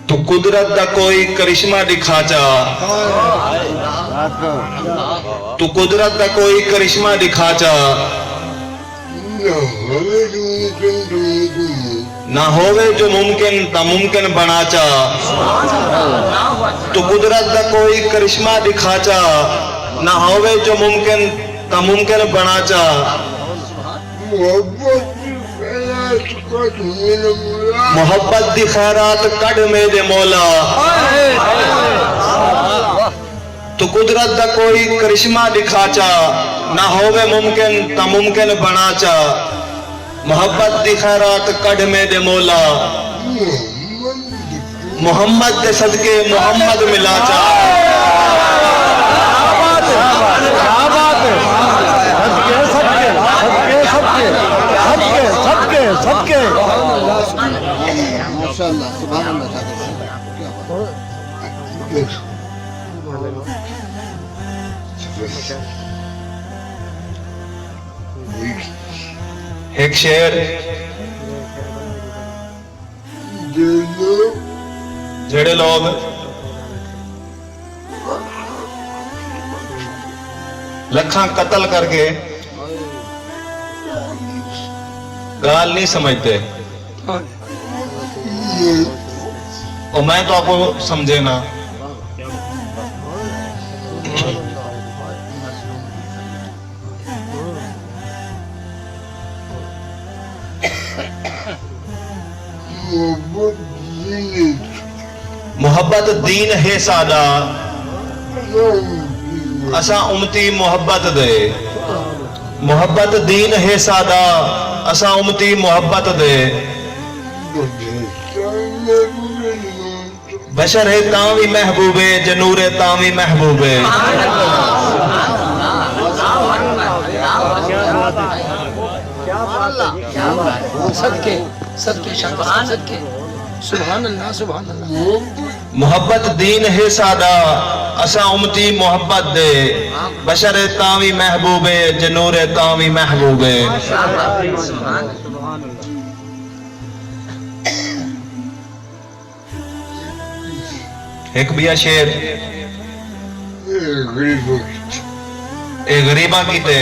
तू कुदरत दा कोई करिश्मा दिखा चा, तू कुदरत दा कोई करिश्मा दिखा चा, ना होवे जो मुमकिन ता मुमकिन बना चा। तू कुदरत दा कोई करिश्मा दिखा चा, ना होवे जो मुमकिन ता मुमकिन बना चा। मोहब्बत दी खैरात कड़ मेरे मौला, तू कुदरत दा कोई करिश्मा दिखा चा, ना होवे मुमकिन ता मुमकिन बना चा। मोहब्बत दी खैरात कड़ मेरे मौला, मोहम्मद दे सदके मोहम्मद मिला चा। माशाअल्लाह, सुभान अल्लाह। एक शेर जेड़े लोग लखा कत्ल करके गाल नहीं समझते, और मैं तो आपको समझे ना। मोहब्बत दीन है सादा, असा उम्मती मोहब्बत दे। मोहब्बत दीन है सादा, असा उम्मती मोहब्बत दे। बशर है तावी महबूबे, जनूरे तावी महबूबे। सदके सदके सदके, सुभान अल्लाह, सुभान अल्लाह। मोहब्बत दीन है सादा, असा उम्मती मोहब्बत दे। बशर है तावी महबूबे, जनूरे तावी महबूबे। एक बिया शेर ए गरीबा कीते,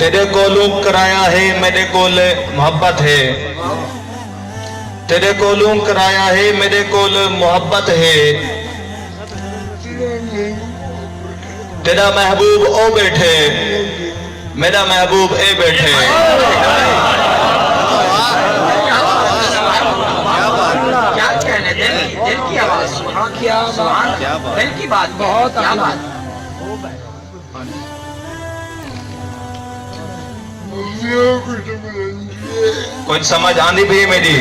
तेरे कोलू कराया है मेरे कोल मोहब्बत है। तेरे कोलू कराया है मेरे कोल मोहब्बत है। तेरा महबूब ओ बैठे, मेरा महबूब ए बैठे। क्या कहने, दिल की आवाज, दिल की बात, बहुत क्या बात। कुछ समझ आंदी भी मेरी?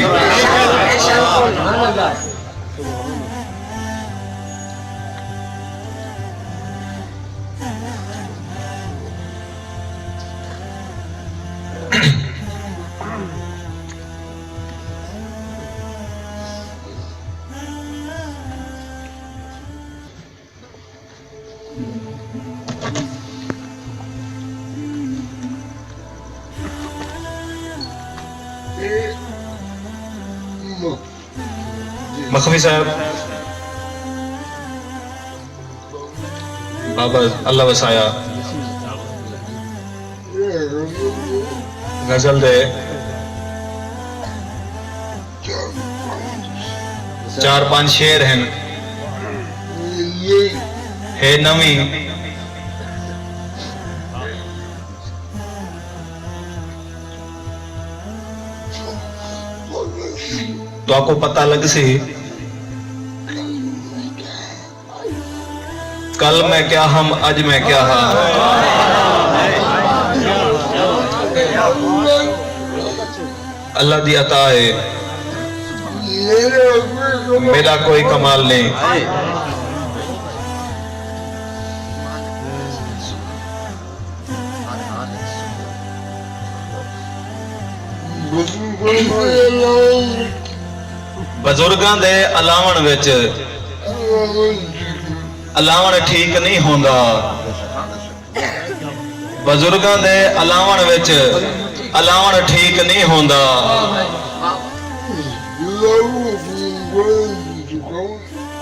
मखवी साहब, बाबा अल्लाह वसाया गजल दे 4-5 शेर हैं, है नवी तो आपको पता लग सी कल मैं क्या हम अज मैं क्या हाँ। अल्लाह दी अता है, मेरा कोई कमाल नहीं। बुजुर्गां दे अलावण विच ਅਲਾਵਣ ਠੀਕ ਨਹੀਂ ਹੁੰਦਾ ਬਜ਼ੁਰਗਾਂ ਦੇ ਅਲਾਵਣ ਵਿੱਚ ਅਲਾਵਣ ਠੀਕ ਨਹੀਂ ਹੁੰਦਾ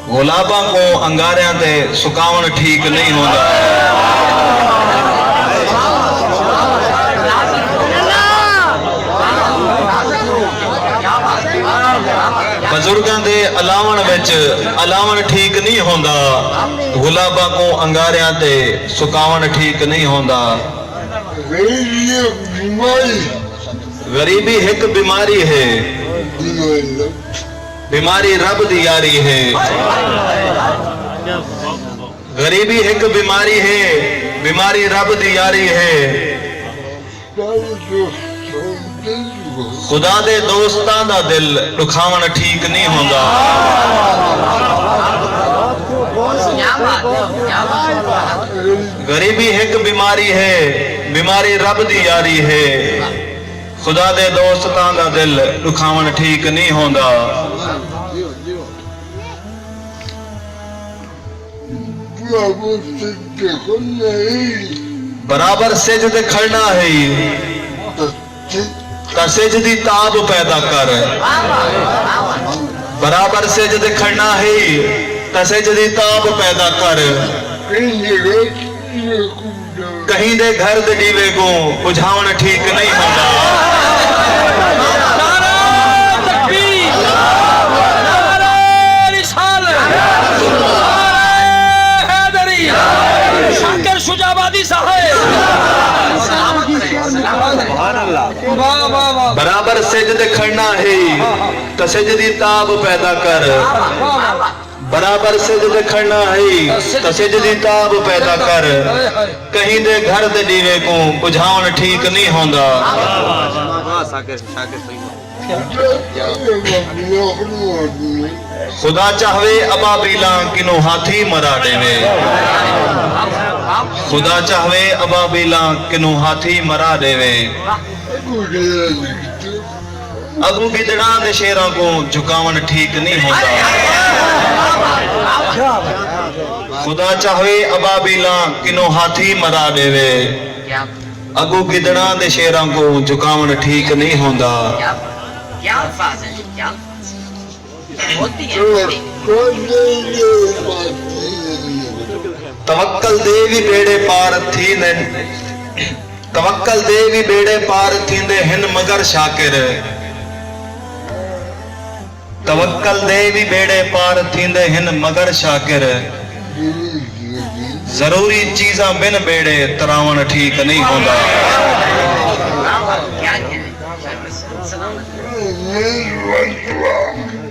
ਗੁਲਾਬਾਂ ਕੋ ਅੰਗਾਰਿਆਂ ਤੇ ਸੁਕਾਵਣ ਠੀਕ ਨਹੀਂ ਹੁੰਦਾ ਬਜ਼ੁਰਗਾਂ ਦੇ ਅਲਾਵਣ ਵਿੱਚ ਅਲਾਵਣ ਠੀਕ ਨਹੀਂ ਹੁੰਦਾ ਗੁਲਾਬਾਂ ਕੋ ਅੰਗਾਰਿਆਂ ਤੇ ਸੁਕਾਵਣ ਠੀਕ ਨਹੀਂ ਹੁੰਦਾ गरीबी एक बीमारी है बीमारी रब दी यारी है गरीबी एक बीमारी है बीमारी रब दी यारी है खुदा दे दोस्तां दा दिल दुखावण ठीक नहीं होंदा गरीबी एक बीमारी है बीमारी रब दी यारी है खुदा दे दोस्तां दा दिल दुखावण ठीक नहीं होंदा बराबर सिजदे खड़ना है ता सिजदी ताब पैदा कर बराबर सिजदे खड़ना है ता सिजदी ताब पैदा कर कहीं दे घर दे दीवे को बुझावण ठीक नहीं होंदा बराबर सिजदे खड़ना है तो सिजदी ताब पैदा कर बराबर सिजदे खड़ना है तो सिजदी ताब पैदा कर कहीं दे घर दे दीवे को बुझावण ठीक नहीं होंदा खुदा चाहवे अबाबीला किनो हाथी मरा देवे खुदा चाहवे अबाबीला किनो हाथी मरा देवे अगू गिदड़ा दे शेरां को झुकावण ठीक नहीं होंदा खुदा चाहवे अबाबीला किनो हाथी मरा देवे अगू गिदड़ा दे शेरां को झुकावण ठीक नहीं होंदा क्या अल्फाज है क्या होती है तवक्कल देवी बेड़े पार थी ने तवक्कल देवी बेड़े पार थींदे हिन मगर शाकिर तवक्कल देवी बेड़े पार थींदे हिन मगर शाकिर जरूरी चीज़ां बिन बेड़े तरावण ठीक नहीं होंदा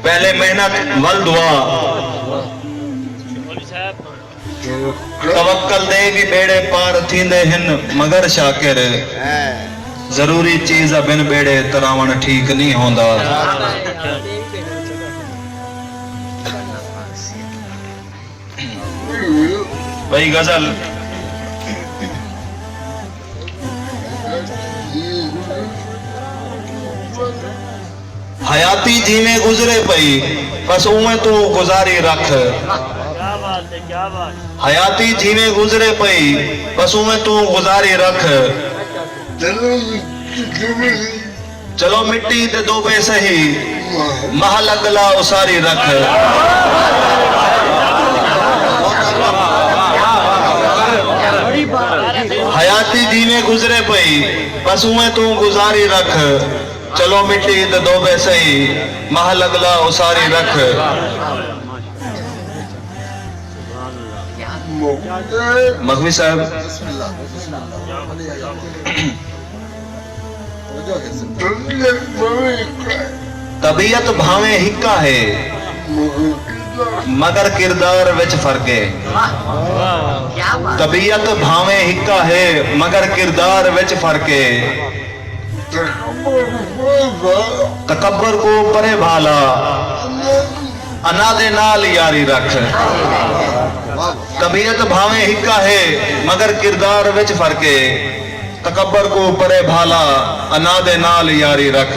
पहले मेहनत वल दुआ तवक्कल देवी बेड़े पार थींदे हिन मगर शाकिर जरूरी चीज़ बिन बेड़े तरावण ठीक नहीं होंदा भाई गजल हयाती जीवे गुजरे पई बस उमें तू गुजारी रख हयाती जीवे गुजरे पई बस उमें तू गुजारी रख चलो मिट्टी ते दो पैसे ही महल अगला उसारी रख हयाती जीवे गुजरे पई बस उमें तू गुजारी रख चलो मिट्टी ते दो पैसे ही महल अगला उसारी रख मखवी साहब तबीयत भावे हिक्का है मगर किरदार विच फर्क है तबीयत भावे हिक्का है मगर किरदार विच फर्क है तकब्बर को परे भाला अना दे नाल यारी रख तबीयत भावे हिक्का है मगर किरदार विच फर्क है तकब्बर को परे भाला अना दे नाल यारी रख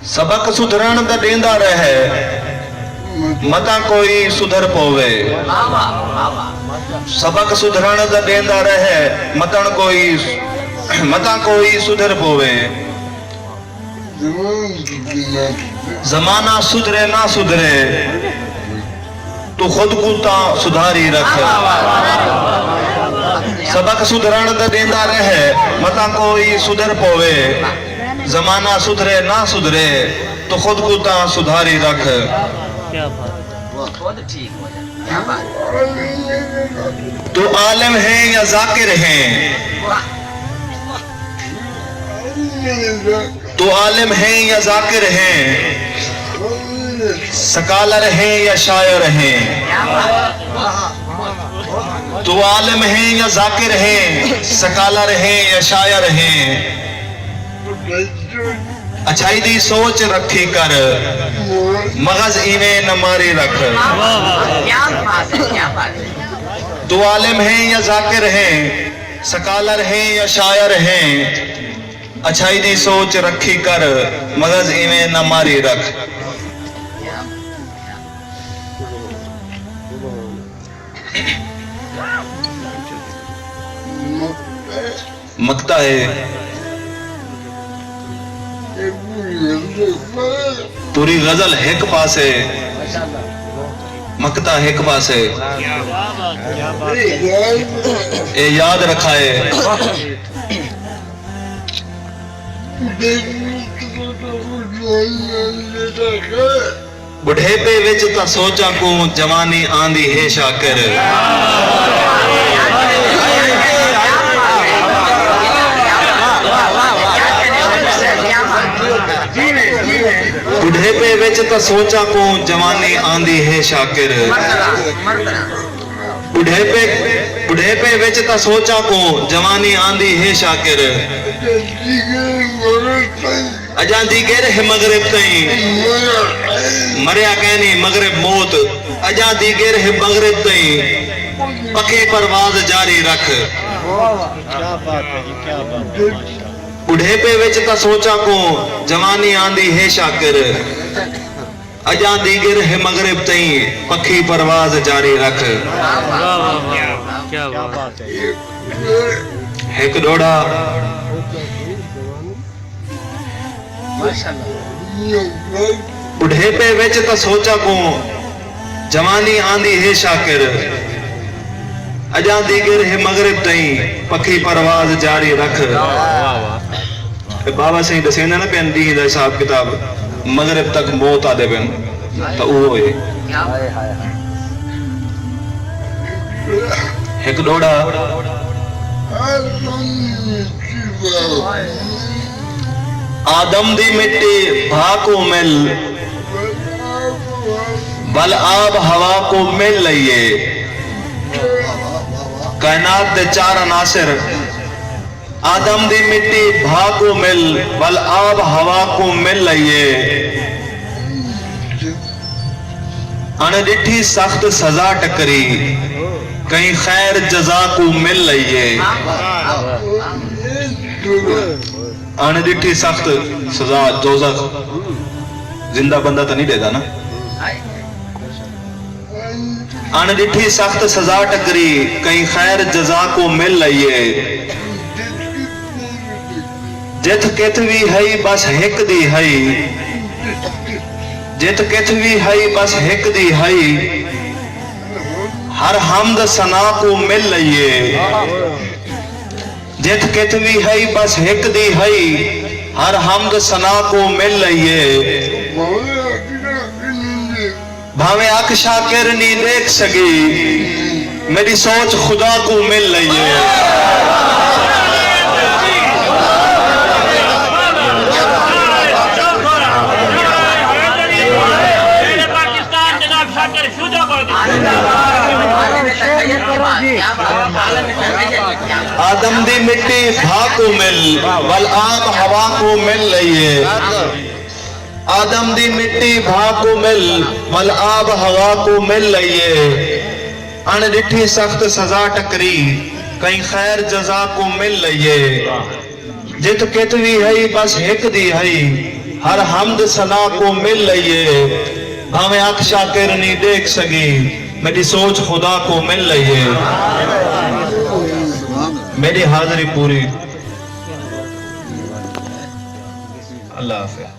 सबक सुधरण दा देंदा रहे मता कोई सुधर पोवे सबक सुधरण दा देंदा रहे मता कोई सुधर पोवे जमाना सुधरे ना सुधरे तू खुद को ता सुधारी रख सबक सुधरण दा देंदा रहे मता कोई सुधर पोवे जमाना सुधरे ना सुधरे तो खुद को ता सुधारी रख खुद ठीक हो जाए। क्या बात तो आलिम है या जाकिर है तो आलिम है या जाकिर है सकालर है या शायर है तो आलिम है या जाकिर है सकालर है या शायर है अच्छाई दी सोच रखी कर मगज इवें न मारी रख क्या बात है। क्या बात है। तो आलिम है या जाकिर है सकालर है या शायर है अच्छाई दी सोच रखी कर मगज इवें न मारी रख मकता है पूरी गजल एक पास है मकता एक पास है ए याद रखा है बुढ़ेपे विच ता सोचा को जवानी आंदी है शाकिर बुढ़ेपे विच ता सोचा को जवानी आंदी है शाकिर बुढ़ेपे विच ता सोचा को जवानी आंदी है शाकिर अजा दीगर है मगरिब तई मरिया कहनी मगरिब मौत अजा दीगर है मगरिब तई पक्की परवाज जारी रख बुढ़ेपे विच ता सोचा को जवानी आंदी है शाकिर अजा दीगर है मगरिब तई पक्की परवाज जारी रख क्या बात है। एक डोड़ा बुढ़ेपे विच ता सोचा को जवानी आंदी है शाकिर अजा दीगर है मगरिब तई पक्की परवाज जारी रख बाबा सही दसेंदा ना पेन दी दा हिसाब किताब मगरिब तक मौत आदे पेन तो वो है एक डोड़ा आदम दी मिट्टी भा को मिल बल आब हवा को मिल लइए कायनात दे चार अनासिर आदम दी मिट्टी भा को मिल बल आब हवा को मिल लइए अनडिठी सख्त सजा टकरी कहीं खैर जजा को मिल लइए अनडिठी सख्त सजा दोज़ख जिंदा बंदा तो नहीं देता ना अनडिठी सख्त सजा टकरी कहीं खैर जजा को मिल लइए जित कितवी है बस हिक दी है जित कितवी है बस हिक दी है हर हमद सना को मिल लइए जित कितवी है बस हिक दी है हर हमद सना को मिल लइए भावे अख शाकिर नहीं देख सकी मेरी सोच खुदा को मिल लइए आदम दी मिट्टी भा को मिल वल आब हवा को मिल लइए आदम दी मिट्टी भा को मिल वल आब हवा को मिल लइए अनडिठी सख्त सजा टकरी कहीं खैर जजा को मिल लइए जित कितवी है बस एक दी है हर हमद सना को मिल लइए भावे अख शाकिर नहीं देख सकी मेरी सोच खुदा को मिल लइए मेरी हाजिरी पूरी अल्लाह हाफ़िज़।